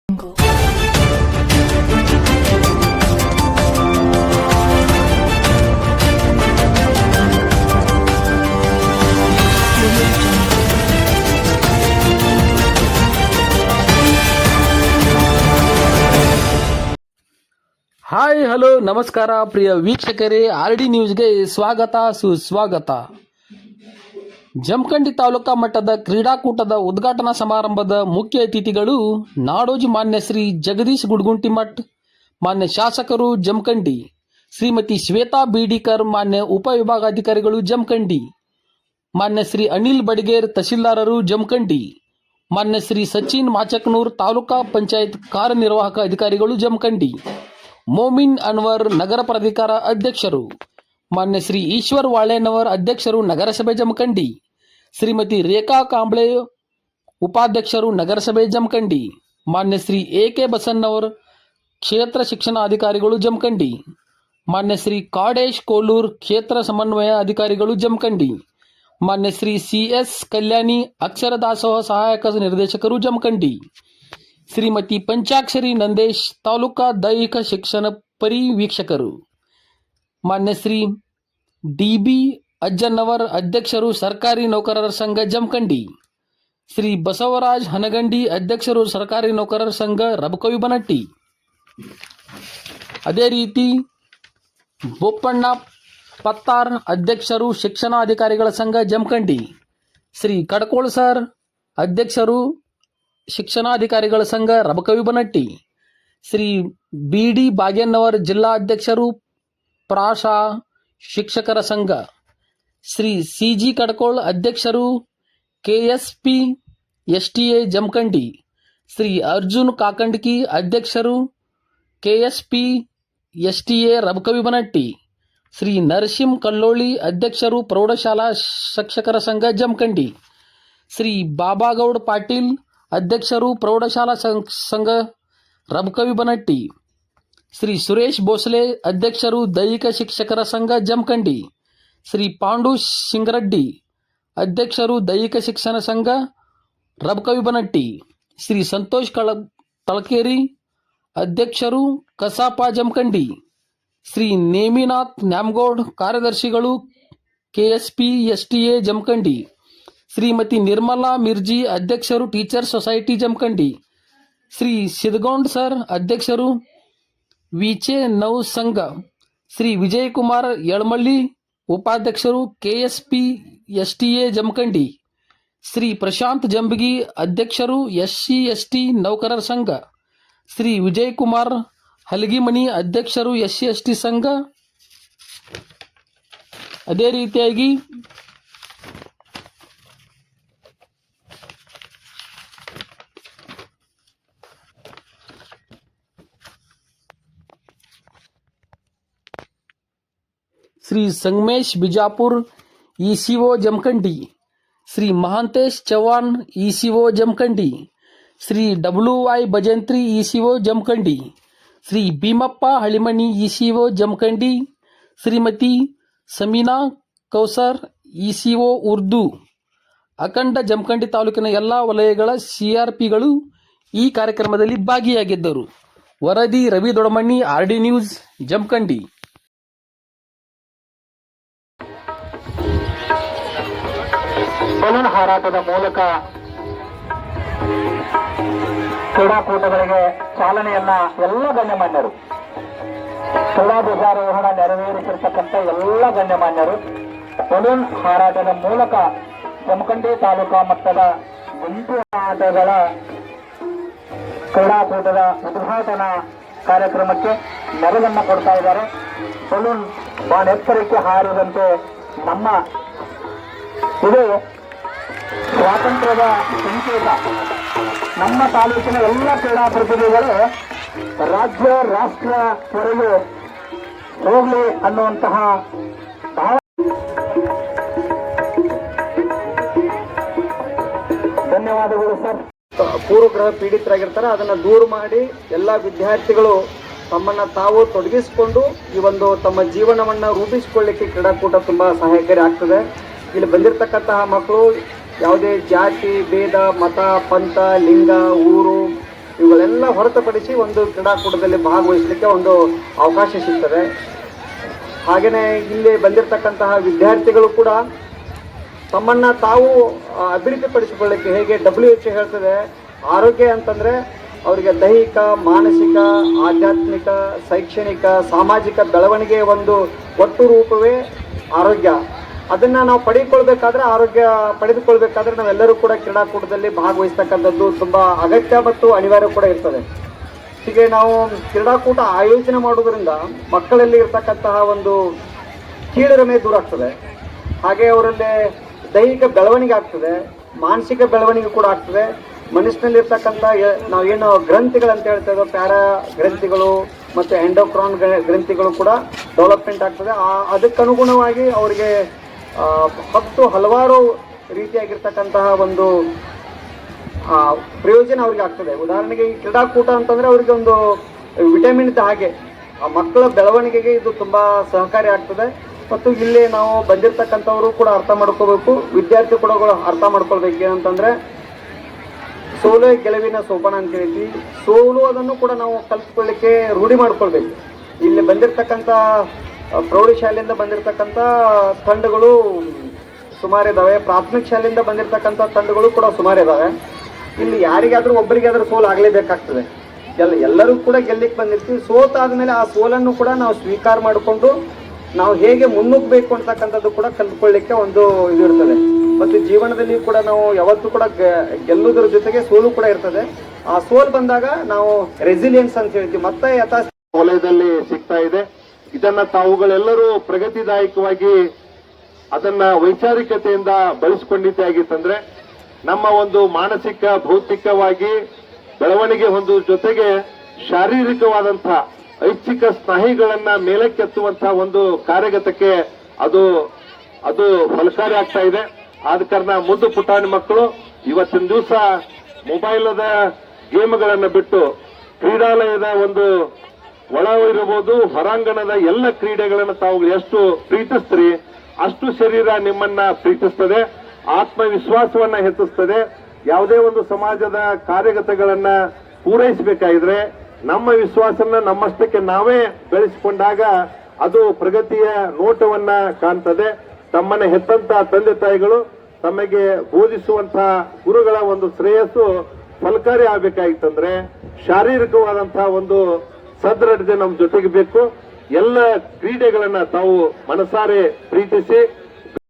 Hi hello ನಮಸ್ಕಾರ ಪ್ರಿಯ ವೀಕ್ಷಕರೇ, RD ನ್ಯೂಸ್ಗೆ ಸ್ವಾಗತ ಸುಸ್ವಾಗತ. ಜಮಖಂಡಿ ತಾಲೂಕಾ ಮಟ್ಟದ ಕ್ರೀಡಾಕೂಟದ ಉದ್ಘಾಟನಾ ಸಮಾರಂಭದ ಮುಖ್ಯ ಅತಿಥಿಗಳು ನಾಡೋಜಿ ಮಾನ್ಯ ಶ್ರೀ ಜಗದೀಶ್ ಗುಡ್ಗುಂಟಿಮಠ್, ಮಾನ್ಯ ಶಾಸಕರು ಜಮಖಂಡಿ, ಶ್ರೀಮತಿ ಶ್ವೇತಾ ಬೀಡಿಕರ್, ಮಾನ್ಯ ಉಪವಿಭಾಗಾಧಿಕಾರಿಗಳು ಜಮಖಂಡಿ, ಮಾನ್ಯ ಶ್ರೀ ಅನಿಲ್ ಬಡಿಗೇರ್, ತಹಶೀಲ್ದಾರರು ಜಮಖಂಡಿ, ಮಾನ್ಯ ಶ್ರೀ ಸಚಿನ್ ಮಾಚಕ್ನೂರ್, ತಾಲೂಕಾ ಪಂಚಾಯತ್ ಕಾರ್ಯನಿರ್ವಾಹಕ ಅಧಿಕಾರಿಗಳು ಜಮಖಂಡಿ, ಮೋಮಿನ್ ಅನ್ವರ್, ನಗರ ಪ್ರಾಧಿಕಾರ ಅಧ್ಯಕ್ಷರು, ಮಾನ್ಯ ಶ್ರೀ ಈಶ್ವರ್ ವಾಳೇನವರ್, ಅಧ್ಯಕ್ಷರು ನಗರಸಭೆ ಜಮಖಂಡಿ, ಶ್ರೀಮತಿ ರೇಖಾ ಕಾಂಬ್ಳೆ, ಉಪಾಧ್ಯಕ್ಷರು ನಗರಸಭೆ ಜಮಖಂಡಿ, ಮಾನ್ಯ ಶ್ರೀ AK ಬಸನ್ನವರ್, ಕ್ಷೇತ್ರ ಶಿಕ್ಷಣಾಧಿಕಾರಿಗಳು ಜಮಖಂಡಿ, ಮಾನ್ಯ ಶ್ರೀ ಕಾಡೇಶ್ ಕೋಲೂರ್, ಕ್ಷೇತ್ರ ಸಮನ್ವಯ ಅಧಿಕಾರಿಗಳು ಜಮಖಂಡಿ, ಮಾನ್ಯ ಶ್ರೀ CS ಕಲ್ಯಾಣಿ, ಅಕ್ಷರ ದಾಸೋಹ ಸಹಾಯಕ ನಿರ್ದೇಶಕರು ಜಮಖಂಡಿ, ಶ್ರೀಮತಿ ಪಂಚಾಕ್ಷರಿ ನಂದೇಶ್, ತಾಲೂಕಾ ದೈಹಿಕ ಶಿಕ್ಷಣ ಪರಿವೀಕ್ಷಕರು, ಮಾನ್ಯ ಶ್ರೀ DB ಅಜ್ಜನ್ನವರ್, ಅಧ್ಯಕ್ಷರು ಸರ್ಕಾರಿ ನೌಕರರ ಸಂಘ ಜಮಖಂಡಿ, ಶ್ರೀ ಬಸವರಾಜ್ ಹನಗಂಡಿ, ಅಧ್ಯಕ್ಷರು ಸರ್ಕಾರಿ ನೌಕರರ ಸಂಘ ರಬಕವಿ ಬನಟ್ಟಿ. ಅದೇ ರೀತಿ ಬೋಪಣ್ಣ ಪತ್ತಾರ್, ಅಧ್ಯಕ್ಷರು ಶಿಕ್ಷಣಾಧಿಕಾರಿಗಳ ಸಂಘ ಜಮಖಂಡಿ, ಶ್ರೀ ಕಡಕೋಳ್ ಸರ್, ಅಧ್ಯಕ್ಷರು ಶಿಕ್ಷಣಾಧಿಕಾರಿಗಳ ಸಂಘ ರಬಕವಿ ಬನಟ್ಟಿ, ಶ್ರೀ BD ಬಾಗೇನ್ನವರ್, ಜಿಲ್ಲಾ ಅಧ್ಯಕ್ಷರು ಪ್ರಾಶಾ ಶಿಕ್ಷಕರ ಸಂಘ, ಶ್ರೀ CG ಕಡಕೋಳ್, ಅಧ್ಯಕ್ಷರು KSP STA ಜಮಖಂಡಿ, ಶ್ರೀ ಅರ್ಜುನ್ ಕಾಕಂಡ್ಕಿ, ಅಧ್ಯಕ್ಷರು KSP STA ರಬಕವಿ ಬನಟ್ಟಿ, ಶ್ರೀ ನರಸಿಂಹ ಕಲ್ಲೋಳಿ, ಅಧ್ಯಕ್ಷರು ಪ್ರೌಢಶಾಲಾ ಶಿಕ್ಷಕರ ಸಂಘ ಜಮಖಂಡಿ, ಶ್ರೀ ಬಾಬಾಗೌಡ್ ಪಾಟೀಲ್, ಅಧ್ಯಕ್ಷರು ಪ್ರೌಢಶಾಲಾ ಸಂಘ ರಬಕವಿ ಬನಟ್ಟಿ, ಶ್ರೀ ಸುರೇಶ್ ಭೋಸಲೆ, ಅಧ್ಯಕ್ಷರು ದೈಹಿಕ ಶಿಕ್ಷಕರ ಸಂಘ ಜಮಖಂಡಿ, ಶ್ರೀ ಪಾಂಡು ಸಿಂಗರಡ್ಡಿ, ಅಧ್ಯಕ್ಷರು ದೈಹಿಕ ಶಿಕ್ಷಣ ಸಂಘ ರಬಕವಿ ಬನಟ್ಟಿ, ಶ್ರೀ ಸಂತೋಷ್ ತಳಕೇರಿ, ಅಧ್ಯಕ್ಷರು ಕಸಾಪ ಜಮಖಂಡಿ, ಶ್ರೀ ನೇಮಿನಾಥ್ ನ್ಯಾಮಗೌಡ್, ಕಾರ್ಯದರ್ಶಿಗಳು KSP STA ಜಮಖಂಡಿ, ಶ್ರೀಮತಿ ನಿರ್ಮಲಾ ಮಿರ್ಜಿ, ಅಧ್ಯಕ್ಷರು teacher society Jamakhandi, Shri Siddgound sir, ಅಧ್ಯಕ್ಷರು ವಿಚೆ ನೌ ಸಂಘ, ಶ್ರೀ ವಿಜಯಕುಮಾರ್ ಯಳಮಳ್ಳಿ, ಉಪಾಧ್ಯಕ್ಷರು KSP STA ಜಮಖಂಡಿ, ಶ್ರೀ ಪ್ರಶಾಂತ್ ಜಂಬಗಿ, ಅಧ್ಯಕ್ಷರು SC ST ನೌಕರರ ಸಂಘ, ಶ್ರೀ ವಿಜಯಕುಮಾರ್ ಹಲಗಿಮನಿ, ಅಧ್ಯಕ್ಷರು SC ST ಸಂಘ. ಅದೇ ರೀತಿಯಾಗಿ Shri Sangamesh Bijapur, ECO Jamkhandi, Shri Mahantesh Chavan, ECO Jamkhandi, Shri WY Bhajantri, ECO Jamkhandi, Shri Bhimappa ಹಳಿಮನಿ, ECO Jamkhandi, Shrimati Samina Kausar, ECO Urdu. ಅಖಂಡ ಜಮಖಂಡಿ ತಾಲೂಕಿನ ಎಲ್ಲ ವಲಯಗಳ CRPಗಳು ಈ ಕಾರ್ಯಕ್ರಮದಲ್ಲಿ ಭಾಗಿಯಾಗಿದ್ದರು. ವರದಿ Ravi Dodamani, RD news, Jamakhandi. Balloon ಹಾರಾಟದ ಮೂಲಕ ಕ್ರೀಡಾಕೂಟಗಳಿಗೆ ಚಾಲನೆಯನ್ನ ಎಲ್ಲ ಗಣ್ಯಮಾನ್ಯರು, ಕ್ರೀಡಾ ಧ್ವಜಾರೋಹಣ ನೆರವೇರಿಸಿರ್ತಕ್ಕಂಥ ಎಲ್ಲ ಗಣ್ಯಮಾನ್ಯರು ಬಲೂನ್ ಹಾರಾಟದ ಮೂಲಕ ಜಮಖಂಡಿ ತಾಲೂಕಾ ಮಟ್ಟದ ಗುಂಪು ಆಟಗಳ ಕ್ರೀಡಾಕೂಟದ ಉದ್ಘಾಟನಾ ಕಾರ್ಯಕ್ರಮಕ್ಕೆ ನೆರವನ್ನ ಕೊಡ್ತಾ ಇದ್ದಾರೆ. ಬಲೂನ್ ಬಹಳ ಎತ್ತರಕ್ಕೆ ಹಾರಿದಂತೆ ನಮ್ಮ ಇದು ಸ್ವಾತಂತ್ರ್ಯದ ಸಂಕೇತ. ನಮ್ಮ ತಾಲೂಕಿನ ಎಲ್ಲ ಕ್ರೀಡಾ ಪ್ರತಿಭೆಗಳು ರಾಜ್ಯ ರಾಷ್ಟ್ರವರೆಗೂ ಹೋಗಲಿ ಅನ್ನುವಂತಹ ಧನ್ಯವಾದಗಳು ಸರ್. ಪೂರ್ವಗ್ರಹ ಪೀಡಿತರಾಗಿರ್ತಾರೆ, ಅದನ್ನು ದೂರ ಮಾಡಿ ಎಲ್ಲ ವಿದ್ಯಾರ್ಥಿಗಳು ತಮ್ಮನ್ನ ತಾವು ತೊಡಗಿಸಿಕೊಂಡು ಈ ಒಂದು ತಮ್ಮ ಜೀವನವನ್ನು ರೂಪಿಸಿಕೊಳ್ಳಿಕ್ಕೆ ಕ್ರೀಡಾಕೂಟ ತುಂಬ ಸಹಾಯಕಾರಿ ಆಗ್ತದೆ. ಇಲ್ಲಿ ಬಂದಿರತಕ್ಕಂತಹ ಮಕ್ಕಳು ಯಾವುದೇ ಜಾತಿ ಭೇದ ಮತ ಪಂಥ ಲಿಂಗ ಊರು ಇವುಗಳೆಲ್ಲ ಹೊರತುಪಡಿಸಿ ಒಂದು ಕ್ರೀಡಾಕೂಟದಲ್ಲಿ ಭಾಗವಹಿಸಲಿಕ್ಕೆ ಒಂದು ಅವಕಾಶ ಸಿಗ್ತದೆ. ಹಾಗೆಯೇ ಇಲ್ಲಿ ಬಂದಿರತಕ್ಕಂತಹ ವಿದ್ಯಾರ್ಥಿಗಳು ಕೂಡ ತಮ್ಮನ್ನು ತಾವು ಅಭಿವೃದ್ಧಿಪಡಿಸಿಕೊಳ್ಳಿಕ್ಕೆ, ಹೇಗೆ WHO ಹೇಳ್ತದೆ, ಆರೋಗ್ಯ ಅಂತಂದರೆ ಅವರಿಗೆ ದೈಹಿಕ, ಮಾನಸಿಕ, ಆಧ್ಯಾತ್ಮಿಕ, ಶೈಕ್ಷಣಿಕ, ಸಾಮಾಜಿಕ ಬೆಳವಣಿಗೆಯ ಒಂದು ಒಟ್ಟು ರೂಪವೇ ಆರೋಗ್ಯ. ಅದನ್ನು ನಾವು ಪಡೆದುಕೊಳ್ಬೇಕಾದ್ರೆ ನಾವೆಲ್ಲರೂ ಕೂಡ ಕ್ರೀಡಾಕೂಟದಲ್ಲಿ ಭಾಗವಹಿಸ್ತಕ್ಕಂಥದ್ದು ತುಂಬ ಅಗತ್ಯ ಮತ್ತು ಅನಿವಾರ್ಯ ಕೂಡ ಇರ್ತದೆ. ಹೀಗೆ ನಾವು ಕ್ರೀಡಾಕೂಟ ಆಯೋಜನೆ ಮಾಡೋದ್ರಿಂದ ಮಕ್ಕಳಲ್ಲಿ ಇರ್ತಕ್ಕಂತಹ ಒಂದು ಕೀಳರಿಮೆ ದೂರ ಆಗ್ತದೆ. ಹಾಗೆ ಅವರಲ್ಲಿ ದೈಹಿಕ ಬೆಳವಣಿಗೆ ಆಗ್ತದೆ, ಮಾನಸಿಕ ಬೆಳವಣಿಗೆ ಕೂಡ ಆಗ್ತದೆ. ಮನಸ್ಸಿನಲ್ಲಿರ್ತಕ್ಕಂಥ ನಾವೇನು ಗ್ರಂಥಿಗಳಂತ ಹೇಳ್ತೇವೆ, ಪ್ಯಾರಾ ಗ್ರಂಥಿಗಳು ಮತ್ತು ಎಂಡೋಕ್ರಾನ್ ಗ್ರಂಥಿಗಳು ಕೂಡ ಡೆವಲಪ್ಮೆಂಟ್ ಆಗ್ತದೆ. ಅದಕ್ಕನುಗುಣವಾಗಿ ಅವರಿಗೆ ಹಲವಾರು ರೀತಿಯಾಗಿರ್ತಕ್ಕಂತಹ ಒಂದು ಪ್ರಯೋಜನ ಅವ್ರಿಗೆ ಆಗ್ತದೆ. ಉದಾಹರಣೆಗೆ ಈ ಕ್ರೀಡಾಕೂಟ ಅಂತಂದರೆ ಅವರಿಗೆ ಒಂದು ವಿಟಮಿನ್ ಇದ್ದ ಹಾಗೆ, ಆ ಮಕ್ಕಳ ಬೆಳವಣಿಗೆಗೆ ಇದು ತುಂಬ ಸಹಕಾರಿ ಆಗ್ತದೆ. ಮತ್ತು ಇಲ್ಲಿ ನಾವು ಬಂದಿರತಕ್ಕಂಥವರು ಕೂಡ ಅರ್ಥ ಮಾಡ್ಕೋಬೇಕು, ವಿದ್ಯಾರ್ಥಿ ಕೂಡ ಅರ್ಥ ಮಾಡ್ಕೊಳ್ಬೇಕು. ಏನಂತಂದರೆ ಸೋಲು ಗೆಲುವಿನ ಸೋಪಾನ ಅಂತ ಹೇಳ್ತೀವಿ. ಸೋಲು ಅದನ್ನು ಕೂಡ ನಾವು ಕಲಿತ್ಕೊಳ್ಳಿಕ್ಕೆ ರೂಢಿ ಮಾಡ್ಕೊಳ್ಬೇಕು. ಇಲ್ಲಿ ಬಂದಿರತಕ್ಕಂಥ ಪ್ರೌಢಶಾಲೆಯಿಂದ ಬಂದಿರತಕ್ಕಂಥ ತಂಡಗಳು ಸುಮಾರಿದ್ದಾವೆ, ಪ್ರಾಥಮಿಕ ಶಾಲೆಯಿಂದ ಬಂದಿರತಕ್ಕಂಥ ತಂಡಗಳು ಕೂಡ ಸುಮಾರಿದ್ದಾವೆ. ಇಲ್ಲಿ ಯಾರಿಗಾದರೂ ಒಬ್ಬರಿಗಾದರೂ ಸೋಲು ಆಗಲೇಬೇಕಾಗ್ತದೆ. ಎಲ್ಲರೂ ಕೂಡ ಗೆಲ್ಲಿಕ್ಕೆ ಬಂದಿರ್ತೀವಿ. ಸೋತಾದ್ಮೇಲೆ ಆ ಸೋಲನ್ನು ಕೂಡ ನಾವು ಸ್ವೀಕಾರ ಮಾಡಿಕೊಂಡು ನಾವು ಹೇಗೆ ಮುನ್ನುಗ್ಗಬೇಕು ಅಂತಕ್ಕಂಥದ್ದು ಕೂಡ ಕಲ್ತ್ಕೊಳ್ಳಿಕ್ಕೆ ಒಂದು ಇದು ಇರ್ತದೆ. ಮತ್ತು ಜೀವನದಲ್ಲಿ ಕೂಡ ನಾವು ಯಾವತ್ತೂ ಕೂಡ ಗೆಲ್ಲುವುದರ ಜೊತೆಗೆ ಸೋಲು ಕೂಡ ಇರ್ತದೆ. ಆ ಸೋಲು ಬಂದಾಗ ನಾವು ರೆಸಿಲಿಯನ್ಸ್ ಅಂತ ಹೇಳ್ತೀವಿ, ಮತ್ತೆ ವಲಯದಲ್ಲಿ ಸಿಗ್ತಾ ಇದೆ. ಇದನ್ನ ತಾವುಗಳೆಲ್ಲರೂ ಪ್ರಗತಿದಾಯಕವಾಗಿ ಅದನ್ನ ವೈಚಾರಿಕತೆಯಿಂದ ಬಳಸಿಕೊಂಡಿದ್ದೇ ಆಗಿತ್ತಂದ್ರೆ ನಮ್ಮ ಒಂದು ಮಾನಸಿಕ, ಭೌತಿಕವಾಗಿ ಬೆಳವಣಿಗೆ ಹೊಂದುವ ಜೊತೆಗೆ ಶಾರೀರಿಕವಾದಂಥ ಐಚ್ಛಿಕ ಸ್ನಾಯುಗಳನ್ನ ಮೇಲಕ್ಕೆತ್ತುವಂತಹ ಒಂದು ಕಾರ್ಯಗತಕ್ಕೆ ಅದು ಫಲಕಾರಿ ಆಗ್ತಾ ಇದೆ. ಆದ ಕಾರಣ ಮುದ್ದು ಪುಟಾಣಿ ಮಕ್ಕಳು ಇವತ್ತಿನ ದಿವಸ ಮೊಬೈಲದ ಗೇಮ್ಗಳನ್ನ ಬಿಟ್ಟು ಕ್ರೀಡಾಲಯದ ಒಂದು ಒಳ ಇರಬಹುದು, ಹೊರಾಂಗಣದ ಎಲ್ಲ ಕ್ರೀಡೆಗಳನ್ನು ತಾವು ಎಷ್ಟು ಪ್ರೀತಿಸ್ತೀರಿ ಅಷ್ಟು ಶರೀರ ನಿಮ್ಮನ್ನ ಪ್ರೀತಿಸ್ತದೆ, ಆತ್ಮವಿಶ್ವಾಸವನ್ನ ಹೆಚ್ಚಿಸ್ತದೆ. ಯಾವುದೇ ಒಂದು ಸಮಾಜದ ಕಾರ್ಯಗತಗಳನ್ನ ಪೂರೈಸಬೇಕಾಗಿದ್ರೆ ನಮ್ಮ ವಿಶ್ವಾಸನ ನಮ್ಮಷ್ಟಕ್ಕೆ ನಾವೇ ಬೆಳೆಸಿಕೊಂಡಾಗ ಅದು ಪ್ರಗತಿಯ ನೋಟವನ್ನ ಕಾಣ್ತದೆ. ತಮ್ಮನ್ನ ಹೆತ್ತಂತ ತಂದೆ ತಾಯಿಗಳು ತಮಗೆ ಬೋಧಿಸುವಂತಹ ಗುರುಗಳ ಒಂದು ಶ್ರೇಯಸ್ಸು ಫಲಕಾರಿ ಆಗ್ಬೇಕಾಗಿತ್ತಂದ್ರೆ ಶಾರೀರಿಕವಾದಂತಹ ಒಂದು ಸದೃಢತೆ ನಮ್ಮ ಜೊತೆಗೆ ಬೇಕು. ಎಲ್ಲ ಕ್ರೀಡೆಗಳನ್ನ ತಾವು ಮನಸಾರೆ ಪ್ರೀತಿಸಿ